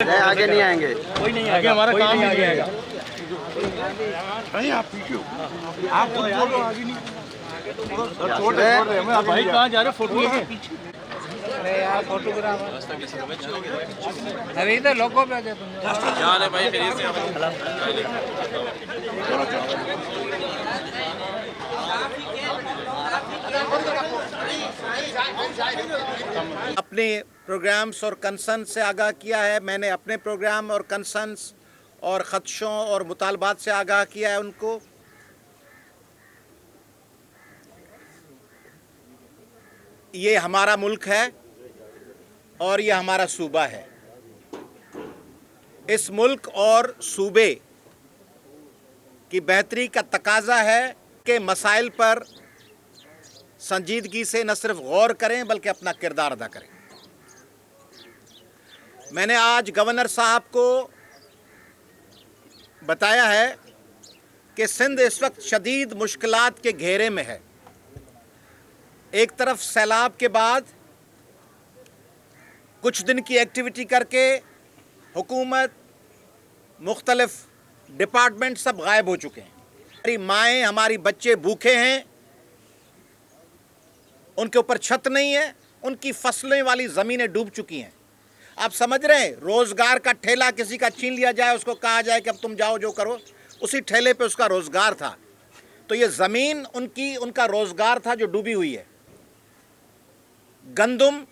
नहीं, आगे नहीं आएंगे। कोई नहीं आएगा, हमारा काम नहीं आएगा। नहीं, आप पीछे हो। आप खुद बोलो, आगे नहीं। छोड़ रहे हैं, मैं भाई कहाँ जा रहे हो? फोटो लेके पीछे। अरे यार फोटोग्राफ अभी तो लोगों पे दे तुम अपने प्रोग्राम्स और कंसर्न से आगाह किया है। मैंने अपने प्रोग्राम और कंसर्न्स और ख़दशों और मुतालबात से आगाह किया है उनको। ये हमारा मुल्क है और ये हमारा सूबा है। इस मुल्क और सूबे की बेहतरी का तकाजा है कि मसाइल पर संजीदगी से न सिर्फ गौर करें बल्कि अपना किरदार अदा करें। मैंने आज गवर्नर साहब को बताया है कि सिंध इस वक्त शदीद मुश्किलात के घेरे में है। एक तरफ सैलाब के बाद कुछ दिन की एक्टिविटी करके हुकूमत, मुख्तलिफ डिपार्टमेंट सब गायब हो चुके हैं। हमारी माएँ, हमारी बच्चे भूखे हैं, उनके ऊपर छत नहीं है, उनकी फसलें वाली ज़मीनें डूब चुकी हैं। आप समझ रहे हैं, रोज़गार का ठेला किसी का छीन लिया जाए, उसको कहा जाए कि अब तुम जाओ जो करो, उसी ठेले पे उसका रोज़गार था। तो ये ज़मीन उनका रोज़गार था जो डूबी हुई है। गंदम,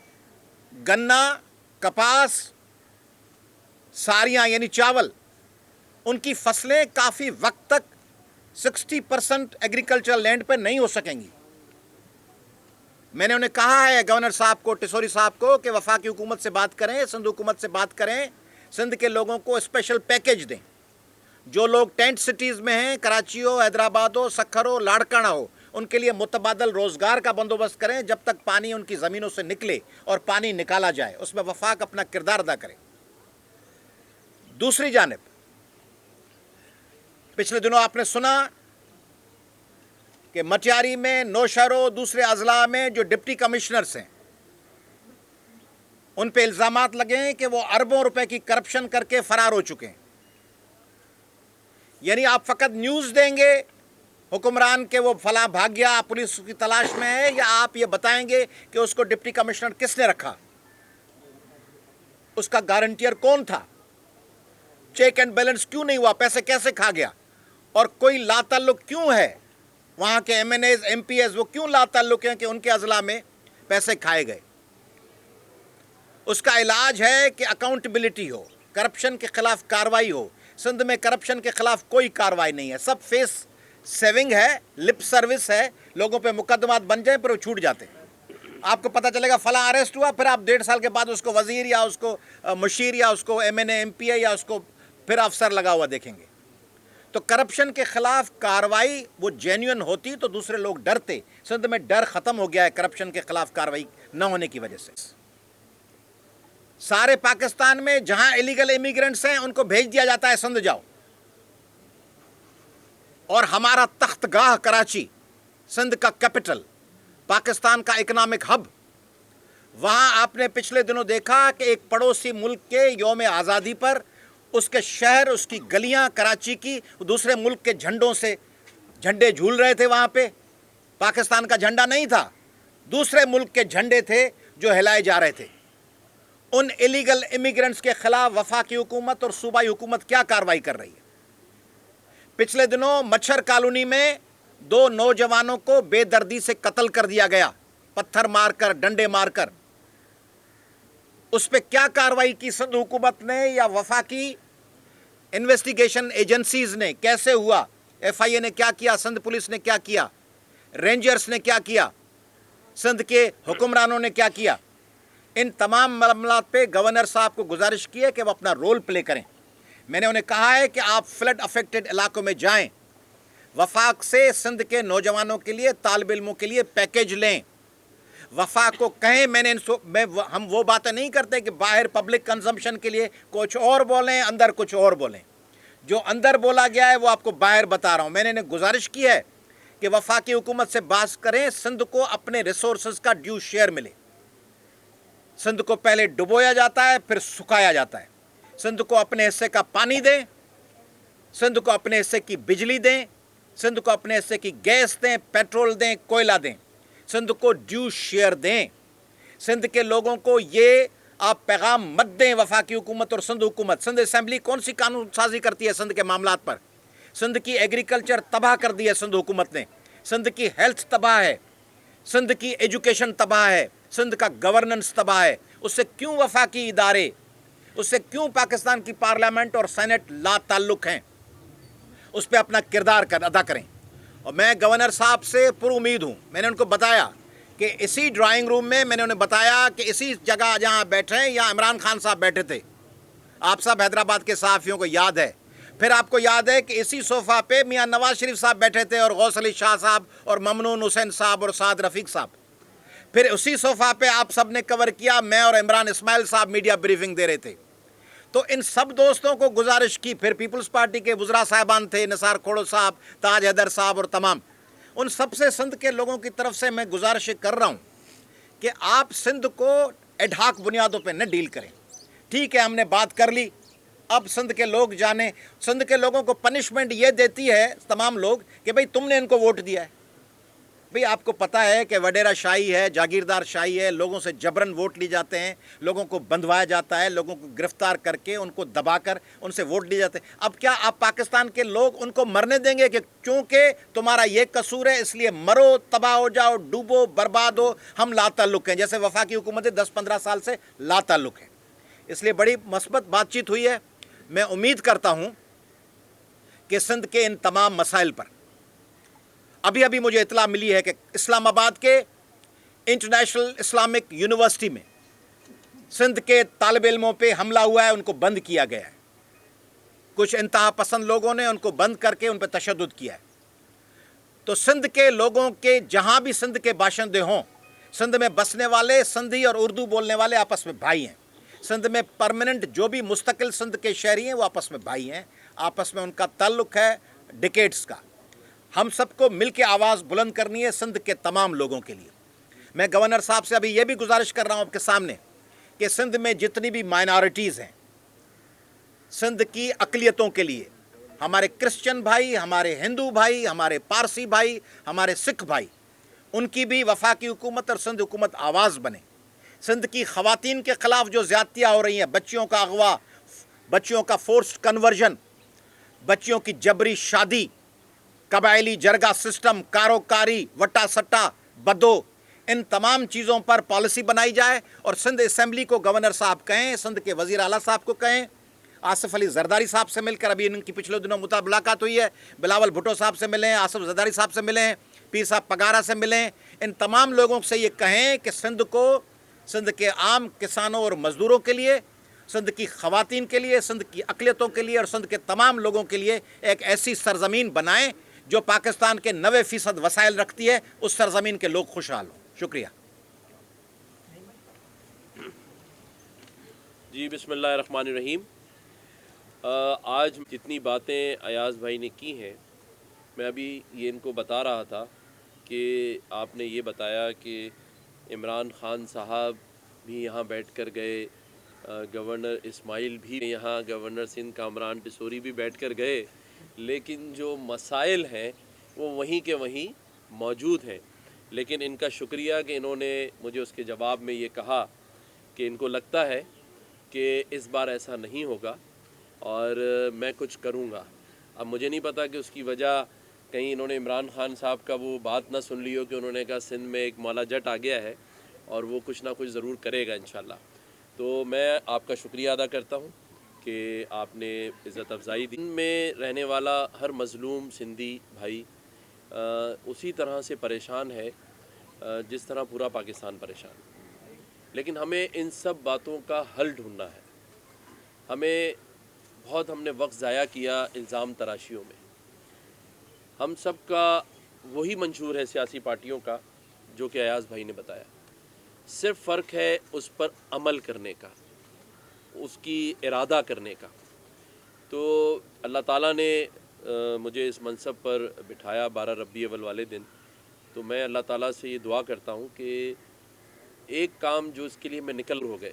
गन्ना, कपास, सारियाँ यानी चावल, उनकी फसलें काफ़ी वक्त तक 60% एग्रीकल्चरल लैंड पे नहीं हो सकेंगी। मैंने उन्हें कहा है गवर्नर साहब को, टिसोरी साहब को, कि वफाकी हुकूमत से बात करें, सिंध हुकूमत से बात करें, सिंध के लोगों को स्पेशल पैकेज दें। जो लोग टेंट सिटीज़ में हैं, कराची हो, हैदराबाद हो, सखर हो, लाड़काना हो, उनके लिए मुतबादल रोज़गार का बंदोबस्त करें जब तक पानी उनकी ज़मीनों से निकले और पानी निकाला जाए, उसमें वफाक अपना किरदार अदा करे। दूसरी जानिब पिछले दिनों आपने सुना कि मटियारी में, नौशहरों, दूसरे अजला में जो डिप्टी कमिश्नर्स हैं उन पे इल्ज़ामात लगे हैं कि वो अरबों रुपए की करप्शन करके फरार हो चुके हैं। यानी आप फ़कत न्यूज़ देंगे हुक्मरान के वो फला भाग गया, पुलिस की तलाश में है, या आप ये बताएंगे कि उसको डिप्टी कमिश्नर किसने रखा, उसका गारंटियर कौन था, चेक एंड बैलेंस क्यों नहीं हुआ, पैसे कैसे खा गया, और कोई लाताल्लुक क्यों है, वहाँ के MNAs, MPs वो क्यों लाताल्लुक हैं कि उनके अजला में पैसे खाए गए। उसका इलाज है कि अकाउंटेबिलिटी हो, करप्शन के ख़िलाफ़ कार्रवाई हो। सिंध में करप्शन के ख़िलाफ़ कोई कार्रवाई नहीं है, सब फेस सेविंग है, लिप सर्विस है, लोगों पे मुकदमात बन जाए पर वो छूट जाते हैं। आपको पता चलेगा फला अरेस्ट हुआ, फिर आप 1.5 साल के बाद उसको वज़ीर या उसको मुशीर या उसको MNA MPA या उसको फिर अफसर लगा हुआ देखेंगे। तो करप्शन के ख़िलाफ़ कार्रवाई वो जेन्युइन होती तो दूसरे लोग डरते। सिंध में डर ख़त्म हो गया है करप्शन के ख़िलाफ़ कार्रवाई न होने की वजह से। सारे पाकिस्तान में जहाँ इलीगल इमिग्रेंट्स हैं उनको भेज दिया जाता है सिंध जाओ, और हमारा तख्तगाह कराची, सिंध का कैपिटल, पाकिस्तान का इकनॉमिक हब, वहाँ आपने पिछले दिनों देखा कि एक पड़ोसी मुल्क के यौम आज़ादी पर उसके शहर, उसकी गलियाँ कराची की दूसरे मुल्क के झंडों से झंडे झूल रहे थे। वहाँ पे पाकिस्तान का झंडा नहीं था, दूसरे मुल्क के झंडे थे जो हिलाए जा रहे थे। उन इलीगल इमिग्रेंट्स के ख़िलाफ़ वफाकी हुकूमत और सूबाई हुकूमत क्या कार्रवाई कर रही है? पिछले दिनों मच्छर कॉलोनी में 2 नौजवानों को बेदर्दी से कत्ल कर दिया गया, पत्थर मारकर, डंडे मारकर। उस पर क्या कार्रवाई की सिंध हुकूमत ने या वफाकी इन्वेस्टिगेशन एजेंसीज़ ने? कैसे हुआ? FIA ने क्या किया? सिंध पुलिस ने क्या किया? रेंजर्स ने क्या किया? सिंध के हुक्मरानों ने क्या किया? इन तमाम मामलात पे गवर्नर साहब को गुजारिश की है कि वो अपना रोल प्ले करें। मैंने उन्हें कहा है कि आप फ्लड अफेक्टेड इलाकों में जाएं, वफाक से सिंध के नौजवानों के लिए, तालिब इल्मों के लिए पैकेज लें। वफाक को कहें, हम वो बातें नहीं करते कि बाहर पब्लिक कंजम्पशन के लिए कुछ और बोलें, अंदर कुछ और बोलें। जो अंदर बोला गया है वो आपको बाहर बता रहा हूँ। मैंने इन्हें गुजारिश की है कि वफाकी हुकूमत से बात करें, सिंध को अपने रिसोर्सेज का ड्यू शेयर मिले। सिंध को पहले डुबोया जाता है, फिर सुखाया जाता है, सिंध को अपने हिस्से का पानी दें, सिंध को अपने हिस्से की बिजली दें, सिंध को अपने हिस्से की गैस दें, पेट्रोल दें, कोयला दें, सिंध को ड्यू शेयर दें। सिंध के लोगों को ये आप पैगाम मत दें वफाकी हुकूमत और सिंध हुकूमत। सिंध असेंबली कौन सी कानून साजी करती है सिंध के मामलात पर? सिंध की एग्रीकल्चर तबाह कर दी है सिंध हुकूमत ने, सिंध की हेल्थ तबाह है, सिंध की एजुकेशन तबाह है, सिंध का गवर्नेंस तबाह है। उससे क्यों वफाकी इदारे, उससे क्यों पाकिस्तान की पार्लियामेंट और सेनेट ला ताल्लुक हैं? उस पर अपना किरदार अदा करें। और मैं गवर्नर साहब से पुरुमीद हूँ। मैंने उनको बताया कि इसी ड्राइंग रूम में मैंने उन्हें बताया कि इसी जगह जहाँ बैठे हैं यहाँ इमरान खान साहब बैठे थे। आप सब हैदराबाद के सहाफ़ियों को याद है। फिर आपको याद है कि इसी सोफ़ा पे मियाँ नवाज शरीफ साहब बैठे थे और गौस अली शाह साहब और ममनून हुसैन साहब और साद रफ़ीक साहब। फिर उसी सोफ़ा पे आप सब ने कवर किया, मैं और इमरान इस्माइल साहब मीडिया ब्रीफिंग दे रहे थे। तो इन सब दोस्तों को गुजारिश की, फिर पीपल्स पार्टी के वज़रा साहबान थे, निसार खोड़ो साहब, ताज हैदर साहब और तमाम, उन सबसे सिंध के लोगों की तरफ से मैं गुजारिश कर रहा हूँ कि आप सिंध को एडहाक बुनियादों पे न डील करें। ठीक है, हमने बात कर ली, अब सिंध के लोग जाने। सिंध के लोगों को पनिशमेंट ये देती है तमाम लोग कि भाई तुमने इनको वोट दिया है। भाई आपको पता है कि वडेरा शाही है, जागीरदार शाही है, लोगों से जबरन वोट ली जाते हैं, लोगों को बंधवाया जाता है, लोगों को गिरफ्तार करके उनको दबाकर उनसे वोट लिए जाते हैं। अब क्या आप पाकिस्तान के लोग उनको मरने देंगे कि क्योंकि तुम्हारा ये कसूर है इसलिए मरो, तबाह हो जाओ, डूबो, बर्बाद हो? हम लाताल्लुक हैं, जैसे वफाकी हुकूमतें 10-15 साल से लाताल्लुक हैं। इसलिए बड़ी मस्बत बातचीत हुई है। मैं उम्मीद करता हूँ कि सिंध के इन तमाम मसाइल पर अभी अभी मुझे इतला मिली है कि इस्लामाबाद के इंटरनेशनल इस्लामिक यूनिवर्सिटी में सिंध के तालिब इल्मों पे हमला हुआ है, उनको बंद किया गया है। कुछ इंतहा पसंद लोगों ने उनको बंद करके उन पर तशद्दुद किया है। तो सिंध के लोगों के जहाँ भी सिंध के बाशिंदे हों, सिंध में बसने वाले सिंधी और उर्दू बोलने वाले आपस में भाई हैं। सिंध में परमानेंट जो भी मुस्तकिल सिंध के शहरी हैं वो आपस में भाई हैं, आपस में उनका ताल्लुक है डिकेड्स का। हम सबको मिल के आवाज़ बुलंद करनी है सिंध के तमाम लोगों के लिए। मैं गवर्नर साहब से अभी ये भी गुजारिश कर रहा हूँ आपके सामने कि सिंध में जितनी भी माइनॉरिटीज़ हैं, सिंध की अक़लियतों के लिए, हमारे क्रिश्चियन भाई, हमारे हिंदू भाई, हमारे पारसी भाई, हमारे सिख भाई, उनकी भी वफाकी हुकूमत और सिंध हुकूमत आवाज़ बने। सिंध की ख़वातीन के ख़िलाफ़ जो ज़्यादतियाँ हो रही हैं, बच्चियों का अगवा, बच्चियों का फोर्स्ड कन्वर्जन, बच्चियों की जबरी शादी, कबायली जरगा सिस्टम, कारोकारी, वट्टा सट्टा, बदो, इन तमाम चीज़ों पर पॉलिसी बनाई जाए। और सिंध असेंबली को गवर्नर साहब कहें, सिंध के वज़ीर आला साहब को कहें, आसिफ अली जरदारी साहब से मिलकर, अभी इनकी पिछले दिनों मुलाकात हुई है, बिलावल भुट्टो साहब से मिलें, आसिफ जरदारी साहब से मिलें, पीर साहब पगारा से मिलें। इन तमाम लोगों से ये कहें कि सिंध को, सिंध के आम किसानों और मज़दूरों के लिए, सिंध की ख़वातीन के लिए, सिंध की अक़लियतों के लिए और सिंध के तमाम लोगों के लिए एक ऐसी सरज़मीन बनाएं जो पाकिस्तान के 90% वसाइल रखती है, उस सरज़मीन के लोग खुशहाल हों। शुक्रिया जी। बिस्मिल्लाहिर्रहमानिर्रहीम। आज जितनी बातें अयाज़ भाई ने की हैं, मैं अभी ये इनको बता रहा था कि आपने ये बताया कि इमरान खान साहब भी यहाँ बैठ कर गए, गवर्नर इस्माइल भी यहाँ, गवर्नर सिंध कामरान टिसोरी भी बैठ कर गए, लेकिन जो मसाइल हैं वो वहीं के वहीं मौजूद हैं। लेकिन इनका शुक्रिया कि इन्होंने मुझे उसके जवाब में ये कहा कि इनको लगता है कि इस बार ऐसा नहीं होगा और मैं कुछ करूँगा। अब मुझे नहीं पता कि उसकी वजह कहीं इन्होंने इमरान खान साहब का वो बात ना सुन ली हो कि उन्होंने कहा सिंध में एक मौला जट आ गया है और वो कुछ ना कुछ ज़रूर करेगा इंशाल्लाह। तो मैं आपका शुक्रिया अदा करता हूँ कि आपने इज़्ज़त अफ़ज़ाई दी। में रहने वाला हर मज़लूम सिंधी भाई उसी तरह से परेशान है जिस तरह पूरा पाकिस्तान परेशान। लेकिन हमें इन सब बातों का हल ढूंढना है। हमने वक्त ज़ाया किया इल्ज़ाम तराशियों में। हम सब का वही मंशूर है सियासी पार्टियों का जो कि अयाज़ भाई ने बताया। सिर्फ फ़र्क है उस पर अमल करने का, उसकी इरादा करने का। तो अल्लाह ताला ने मुझे इस मनसब पर बिठाया 12 रबी अव्वल वाले दिन। तो मैं अल्लाह ताला से ये दुआ करता हूँ कि एक काम जो इसके लिए मैं निकल हो गए,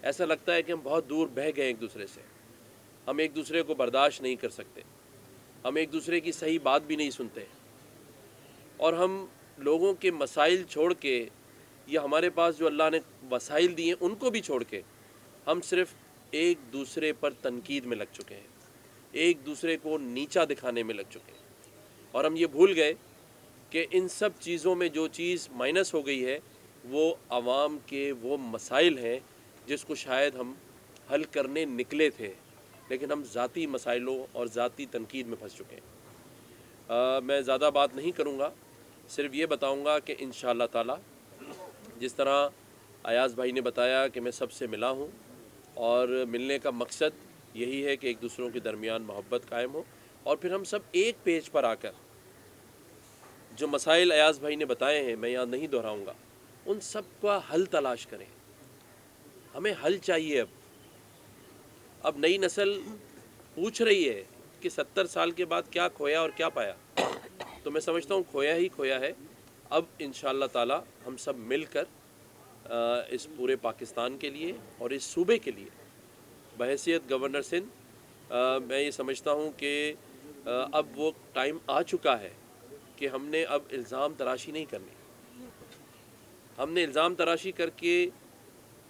ऐसा लगता है कि हम बहुत दूर बह गए एक दूसरे से। ہم ایک دوسرے کو برداشت نہیں کر سکتے، ہم ایک دوسرے کی صحیح بات بھی نہیں سنتے، اور ہم لوگوں کے مسائل چھوڑ کے یا ہمارے پاس جو اللہ نے وسائل دیے ان کو بھی چھوڑ کے ہم صرف ایک دوسرے پر تنقید میں لگ چکے ہیں، ایک دوسرے کو نیچا دکھانے میں لگ چکے ہیں، اور ہم یہ بھول گئے کہ ان سب چیزوں میں جو چیز مائنس ہو گئی ہے وہ عوام کے وہ مسائل ہیں جس کو شاید ہم حل کرنے نکلے تھے، لیکن ہم ذاتی مسائلوں اور ذاتی تنقید میں پھنس چکے ہیں۔ میں زیادہ بات نہیں کروں گا، صرف یہ بتاؤں گا کہ انشاءاللہ تعالی جس طرح ایاز بھائی نے بتایا کہ میں سب سے ملا ہوں، اور ملنے کا مقصد یہی ہے کہ ایک دوسروں کے درمیان محبت قائم ہو، اور پھر ہم سب ایک پیج پر آ کر جو مسائل ایاز بھائی نے بتائے ہیں میں یہاں نہیں دہراؤں گا، ان سب کا حل تلاش کریں۔ ہمیں حل چاہیے۔ اب نئی نسل پوچھ رہی ہے کہ 70 سال کے بعد کیا کھویا اور کیا پایا، تو میں سمجھتا ہوں کھویا ہی کھویا ہے۔ اب انشاءاللہ تعالی ہم سب مل کر اس پورے پاکستان کے لیے اور اس صوبے کے لیے بحیثیت گورنر سندھ میں یہ سمجھتا ہوں کہ اب وہ ٹائم آ چکا ہے کہ ہم نے اب الزام تراشی نہیں کرنی، ہم نے الزام تراشی کر کے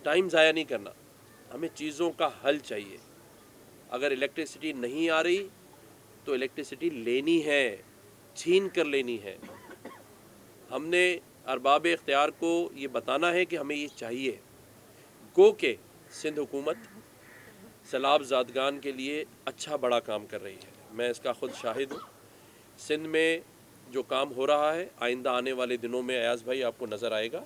ٹائم ضائع نہیں کرنا، ہمیں چیزوں کا حل چاہیے۔ اگر الیکٹریسٹی نہیں آ رہی تو الیکٹریسٹی لینی ہے، چھین کر لینی ہے۔ ہم نے ارباب اختیار کو یہ بتانا ہے کہ ہمیں یہ چاہیے۔ گو کہ سندھ حکومت سیلاب زادگان کے لیے اچھا بڑا کام کر رہی ہے، میں اس کا خود شاہد ہوں۔ سندھ میں جو کام ہو رہا ہے آئندہ آنے والے دنوں میں ایاز بھائی آپ کو نظر آئے گا۔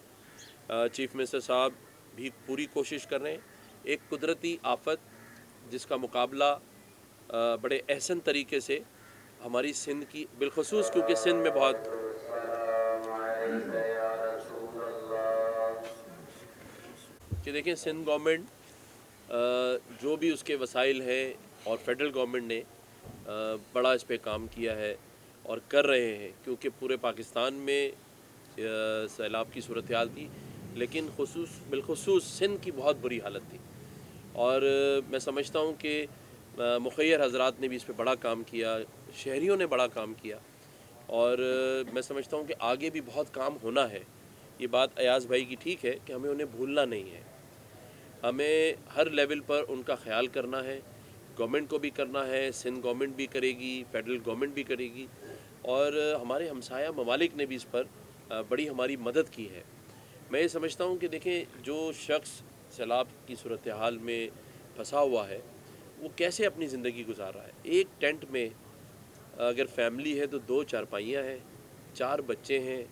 چیف منسٹر صاحب بھی پوری کوشش کر رہے ہیں۔ ایک قدرتی آفت جس کا مقابلہ بڑے احسن طریقے سے ہماری سندھ کی بالخصوص، کیونکہ سندھ میں بہت کہ دیکھیں سندھ گورنمنٹ جو بھی اس کے وسائل ہیں اور فیڈرل گورنمنٹ نے بڑا اس پہ کام کیا ہے اور کر رہے ہیں، کیونکہ پورے پاکستان میں سیلاب کی صورتحال تھی، لیکن بالخصوص سندھ کی بہت بری حالت تھی، اور میں سمجھتا ہوں کہ مخیر حضرات نے بھی اس پہ بڑا کام کیا، شہریوں نے بڑا کام کیا، اور میں سمجھتا ہوں کہ آگے بھی بہت کام ہونا ہے۔ یہ بات ایاز بھائی کی ٹھیک ہے کہ ہمیں انہیں بھولنا نہیں ہے، ہمیں ہر لیول پر ان کا خیال کرنا ہے، گورنمنٹ کو بھی کرنا ہے، سندھ گورنمنٹ بھی کرے گی، فیڈرل گورنمنٹ بھی کرے گی، اور ہمارے ہمسایہ ممالک نے بھی اس پر بڑی ہماری مدد کی ہے۔ میں یہ سمجھتا ہوں کہ دیکھیں جو شخص سیلاب کی صورتحال میں پھنسا ہوا ہے وہ کیسے اپنی زندگی گزار رہا ہے۔ ایک ٹینٹ میں اگر فیملی ہے تو 2 چارپائیاں ہیں، 4 بچے ہیں،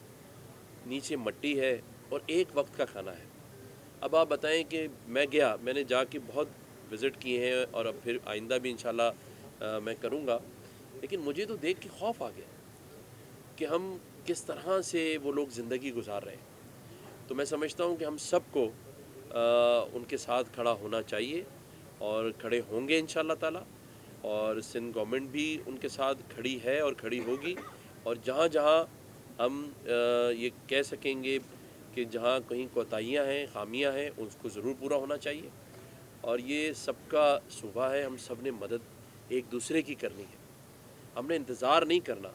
نیچے مٹی ہے اور ایک وقت کا کھانا ہے۔ اب آپ بتائیں کہ میں نے جا کے بہت وزٹ کیے ہیں اور اب پھر آئندہ بھی انشاءاللہ میں کروں گا، لیکن مجھے تو دیکھ کے خوف آ گیا کہ ہم کس طرح سے وہ لوگ زندگی گزار رہے ہیں۔ تو میں سمجھتا ہوں کہ ہم سب کو ان کے ساتھ کھڑا ہونا چاہیے اور کھڑے ہوں گے انشاءاللہ تعالی، اور سندھ گورنمنٹ بھی ان کے ساتھ کھڑی ہے اور کھڑی ہوگی، اور جہاں جہاں ہم یہ کہہ سکیں گے کہ جہاں کہیں کوتاہیاں ہیں، خامیاں ہیں، اس کو ضرور پورا ہونا چاہیے، اور یہ سب کا صوبہ ہے، ہم سب نے مدد ایک دوسرے کی کرنی ہے۔ ہم نے انتظار نہیں کرنا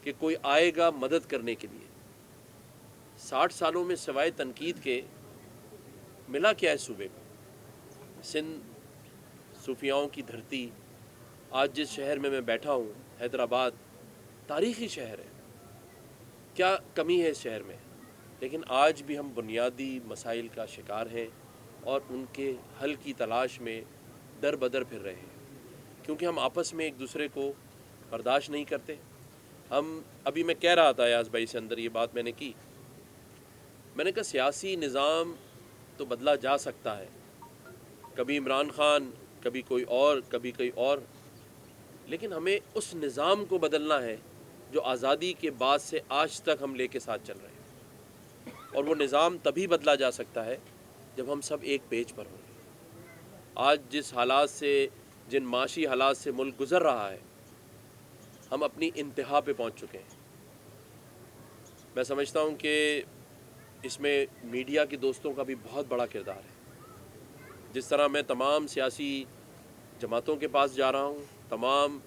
کہ کوئی آئے گا مدد کرنے کے لیے۔ 60 سالوں میں سوائے تنقید کے ملا کیا ہے صوبے کو؟ سندھ صوفیاؤں کی دھرتی، آج جس شہر میں بیٹھا ہوں حیدرآباد تاریخی شہر ہے، کیا کمی ہے اس شہر میں؟ لیکن آج بھی ہم بنیادی مسائل کا شکار ہیں اور ان کے حل کی تلاش میں در بدر پھر رہے ہیں، کیونکہ ہم آپس میں ایک دوسرے کو برداشت نہیں کرتے۔ ابھی میں کہہ رہا تھا ایاز بھائی سے اندر یہ بات میں نے کی، میں نے کہا سیاسی نظام تو بدلا جا سکتا ہے، کبھی عمران خان، کبھی کوئی اور، کبھی کوئی اور، لیکن ہمیں اس نظام کو بدلنا ہے جو آزادی کے بعد سے آج تک ہم لے کے ساتھ چل رہے ہیں، اور وہ نظام تبھی بدلا جا سکتا ہے جب ہم سب ایک پیج پر ہوں گے۔ آج جس حالات سے، جن معاشی حالات سے ملک گزر رہا ہے، ہم اپنی انتہا پہ پہنچ چکے ہیں۔ میں سمجھتا ہوں کہ اس میں میڈیا کے دوستوں کا بھی بہت بڑا کردار ہے۔ جس طرح میں تمام سیاسی जमातों के पास जा रहा हूँ, तमाम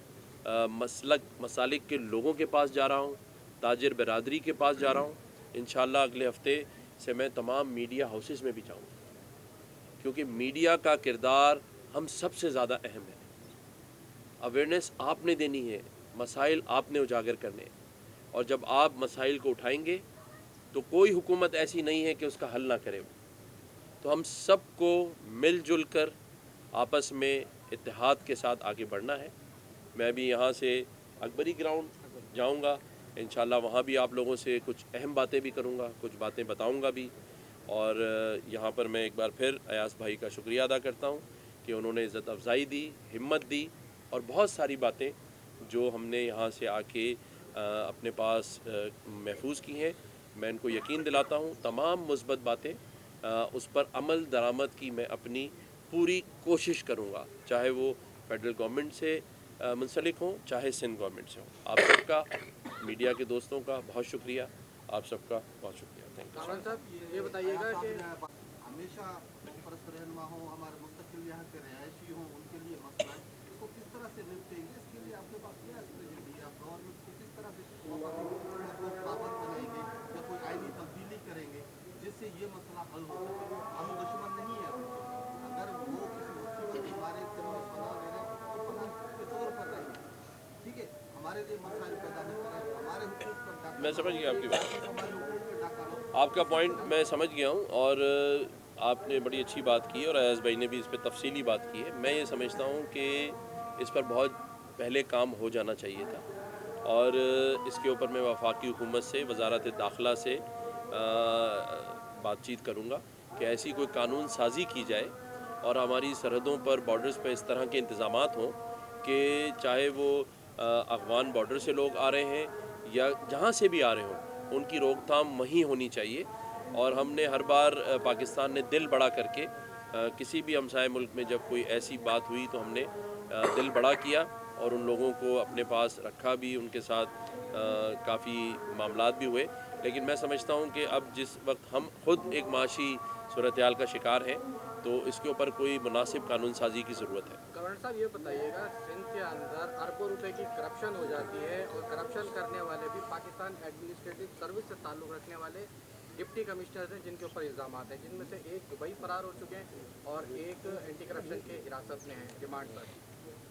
मसलक मसालिक के लोगों के पास जा रहा हूँ, ताजिर बरादरी के पास जा रहा हूँ। इंशाअल्लाह अगले हफ्ते से मैं तमाम मीडिया हाउसेस में भी जाऊँगा, क्योंकि मीडिया का किरदार हम सबसे ज़्यादा अहम है। अवेयरनेस आपने देनी है, मसाइल आपने उजागर करने हैं, और जब आप मसाइल को उठाएंगे तो कोई हुकूमत ऐसी नहीं है कि उसका हल ना करे। तो हम सबको मिलजुल कर आपस में इत्तेहाद के साथ आगे बढ़ना है। मैं भी यहाँ से अकबरी ग्राउंड जाऊँगा, इंशाल्लाह वहाँ भी आप लोगों से कुछ अहम बातें भी करूँगा, कुछ बातें बताऊँगा भी। और यहाँ पर मैं एक बार फिर अयाज भाई का शुक्रिया अदा करता हूँ कि उन्होंने इज़्ज़त अफ़ज़ाई दी, हिम्मत दी, और बहुत सारी बातें जो हमने यहाँ से आके अपने पास महफूज की हैं, मैं इनको यकीन दिलाता हूँ तमाम मुस्बत बातें उस पर अमल दरामद की मैं अपनी पूरी कोशिश करूँगा, चाहे वो फेडरल गवर्नमेंट से मुंसलिक हों, चाहे सिंध गवर्नमेंट से हों। आप सबका, मीडिया के दोस्तों का बहुत शुक्रिया, आप सबका बहुत शुक्रिया। Thank you. कामरान साहब ये बताइएगा कि हमेशा सरपरस्त रहनुमा हो, हमारे मुस्तकिल यहाँ के रहायशी हों, उनके लिए मसला है, इसको किस तरह से निपटेंगे, इसके लिए आपके पास क्या स्ट्रेटजी है? आप गवर्नमेंट को किस तरह से पाबंद बनाएंगे या कोई आईनी तब्दीली करेंगे जिससे ये मसला हल हो सके? हम दुश्मन नहीं है उनके, अगर वो किसी मुसीबत हमारे दिल में पनाह ले रहे हैं तो पनाह के तौर पर रहेंगे, ठीक है? हमारे लिए मसाइल पैदा न करें, हमारे हुकूक पर डाका, मैं समझ गया आपकी बात, हमारे हुकूक पर डाका लो। आपका पॉइंट मैं समझ गया हूँ, और आपने बड़ी अच्छी बात की, और अयाज भाई ने भी इस पर तफसीली बात की है। मैं ये समझता हूँ कि इस पर बहुत पहले काम हो जाना चाहिए था, और इसके ऊपर मैं वफाकी हुकूमत से, वजारत दाखिला से बातचीत करूँगा कि ऐसी कोई कानून साजी की जाए और हमारी सरहदों पर, बॉर्डर्स पर इस तरह के इंतज़ामात हों कि चाहे वो अफ़गान बॉर्डर से लोग आ रहे हैं या जहाँ से भी आ रहे हों, उनकी रोकथाम वहीं होनी चाहिए। और हमने हर बार पाकिस्तान ने दिल बड़ा करके किसी भी हमसाय मुल्क में जब कोई ऐसी बात हुई तो हमने दिल बड़ा किया और उन लोगों को अपने पास रखा भी, उनके साथ काफ़ी मामलात भी हुए। लेकिन मैं समझता हूँ कि अब जिस वक्त हम खुद एक माशी सूरत हाल का शिकार हैं, तो इसके ऊपर कोई मुनासिब कानून साजी की ज़रूरत है। गवर्नर साहब ये बताइएगा, सिंध के अंदर अरबों रुपए की करप्शन हो जाती है, और करप्शन करने वाले भी पाकिस्तान एडमिनिस्ट्रेटिव सर्विस से ताल्लुक़ रखने वाले डिप्टी कमिश्नर हैं जिनके ऊपर इल्ज़ाम हैं, जिनमें से एक दुबई फरार हो चुके हैं और एक एंटी करप्शन के हिरासत में हैं रिमांड पर।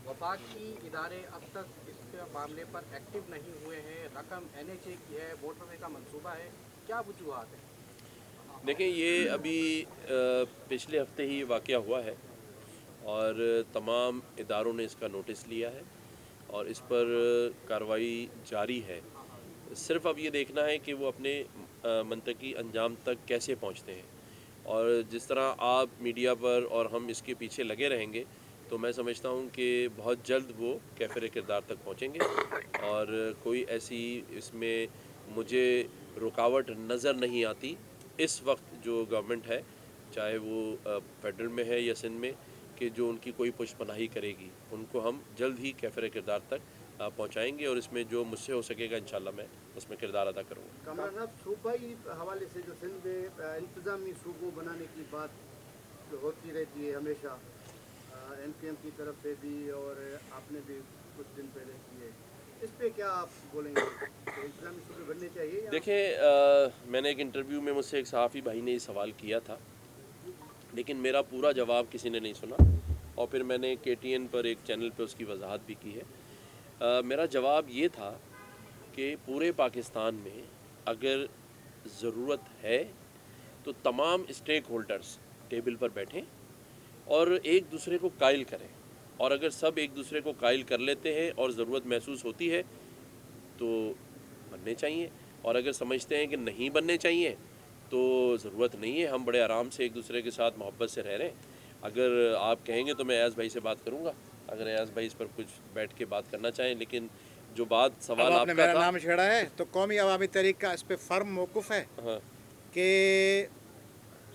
वफाकी इदारे अब तक इसके मामले पर एक्टिव नहीं हुए हैं, रकम NHA की है, मोटरवे का मंसूबा है, क्या वजूहात है? देखें, ये अभी पिछले हफ्ते ही वाक़या हुआ है और तमाम इदारों ने इसका नोटिस लिया है और इस पर कार्रवाई जारी है। सिर्फ अब ये देखना है कि वो अपने मंतकी अंजाम तक कैसे पहुंचते हैं, और जिस तरह आप मीडिया पर और हम इसके पीछे लगे रहेंगे तो मैं समझता हूं कि बहुत जल्द वो कैफ़र किरदार तक पहुंचेंगे और कोई ऐसी इसमें मुझे रुकावट नज़र नहीं आती इस वक्त जो गवर्नमेंट है, चाहे वो फेडरल में है या सिंध में, कि जो उनकी कोई पुष्पनाही करेगी उनको हम जल्द ही कैफ़र किरदार तक पहुंचाएंगे और इसमें जो मुझसे हो सकेगा इंशाल्लाह मैं उसमें किरदार अदा करूँगा। कामरान साहब, सूबाई हवाले से जो सिंध में इंतज़ामी सूबों बनाने की बात जो होती रहती है हमेशा, MKM की तरफ से भी और आपने भी कुछ दिन पहले की है, इस पे क्या आप बोलेंगे? तो इंतज़ामी सूबे बनने चाहिए या? देखिए, मैंने एक इंटरव्यू में मुझसे एक सहाफ़ी भाई ने ये सवाल किया था, लेकिन मेरा पूरा जवाब किसी ने नहीं सुना और फिर मैंने KTN पर एक चैनल पे उसकी वजाहत भी की है। मेरा जवाब ये था कि पूरे पाकिस्तान में अगर ज़रूरत है तो तमाम स्टेक होल्डर्स टेबल पर बैठें और एक दूसरे को कायल करें, और अगर सब एक दूसरे को कायल कर लेते हैं और ज़रूरत महसूस होती है तो बनने चाहिए, और अगर समझते हैं कि नहीं बनने चाहिए तो ज़रूरत नहीं है। हम बड़े आराम से एक दूसरे के साथ मोहब्बत से रह रहे हैं। अगर आप कहेंगे तो मैं अयाज भाई से बात करूँगा, अगर अयाज भाई इस पर कुछ बैठ के बात करना चाहें। लेकिन जो बात सवाल आपने आपका मेरा था, नाम छेड़ा है तो कौमी अवामी तहरीक का इस पे फर्म मौक़ुफ़ है हाँ, कि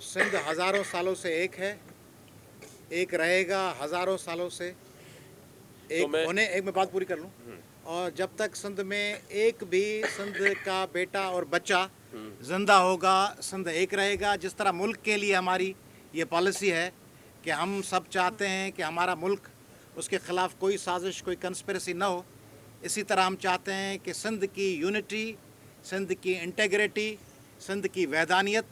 सिंध हज़ारों सालों से एक है, एक रहेगा हज़ारों सालों से, एक मैं बात पूरी कर लूँ। और जब तक सिंध में एक भी सिंध का बेटा और बच्चा जिंदा होगा, सिंध एक रहेगा। जिस तरह मुल्क के लिए हमारी ये पॉलिसी है कि हम सब चाहते हैं कि हमारा मुल्क उसके ख़िलाफ़ कोई साजिश, कोई कंस्पिरेसी न हो। इसी तरह हम चाहते हैं कि सिंध की यूनिटी, सिंध की इंटेग्रिटी, सिंध की वैधानियत,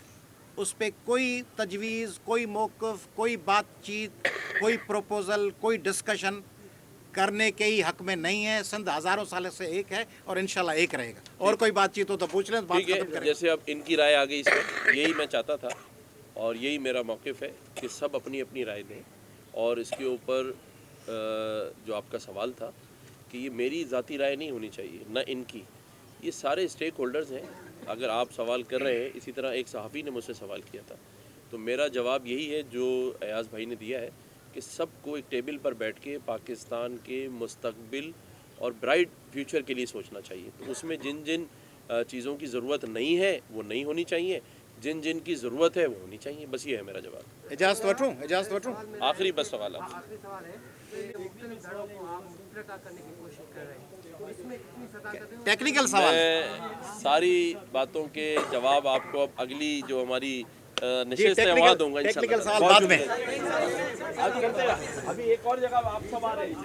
उस पर कोई तजवीज़, कोई मौक़िफ़, कोई बातचीत, कोई प्रपोज़ल, कोई डिस्कशन करने के ही हक़ में नहीं है। सिंध हज़ारों साल से एक है और इंशाल्लाह एक रहेगा। और कोई बातचीत हो तो पूछ लें, बात ठीक खत्म है, करें। जैसे अब इनकी राय आ गई इसमें, यही मैं चाहता था और यही मेरा मौक़िफ़ है कि सब अपनी अपनी राय दें। और इसके ऊपर जो आपका सवाल था कि ये मेरी ज़ाती राय नहीं होनी चाहिए, ना इनकी, ये सारे स्टेक होल्डर्स हैं। अगर आप सवाल कर रहे हैं, इसी तरह एक सहाफ़ी ने मुझसे सवाल किया था, तो मेरा जवाब यही है जो अयाज़ भाई ने दिया है कि सबको एक टेबल पर बैठ के पाकिस्तान के मुस्तक़बिल और ब्राइट फ्यूचर के लिए सोचना चाहिए। तो उसमें जिन जिन चीज़ों की ज़रूरत नहीं है वो नहीं होनी चाहिए, जिन जिन की ज़रूरत है वो होनी चाहिए। बस ये है मेरा जवाब। इजाज़त वठूं, इजाज़त वठूं। आखिरी बस सवाल आपसे। आखिरी सवाल है कि मुख्तलिफ दलों को आप मुतफ़िक़ा करने की कोशिश कर रहे हैं, तो इसमें कितनी सदाकत है? टेक्निकल सवाल। मैं सारी बातों के जवाब आपको अब अगली जो हमारी नशिस्त है वहाँ दूंगा टेक्निकल इंशाल्लाह। सवाल बाद में। अभी एक और जगह आप सब आ रहे हैं।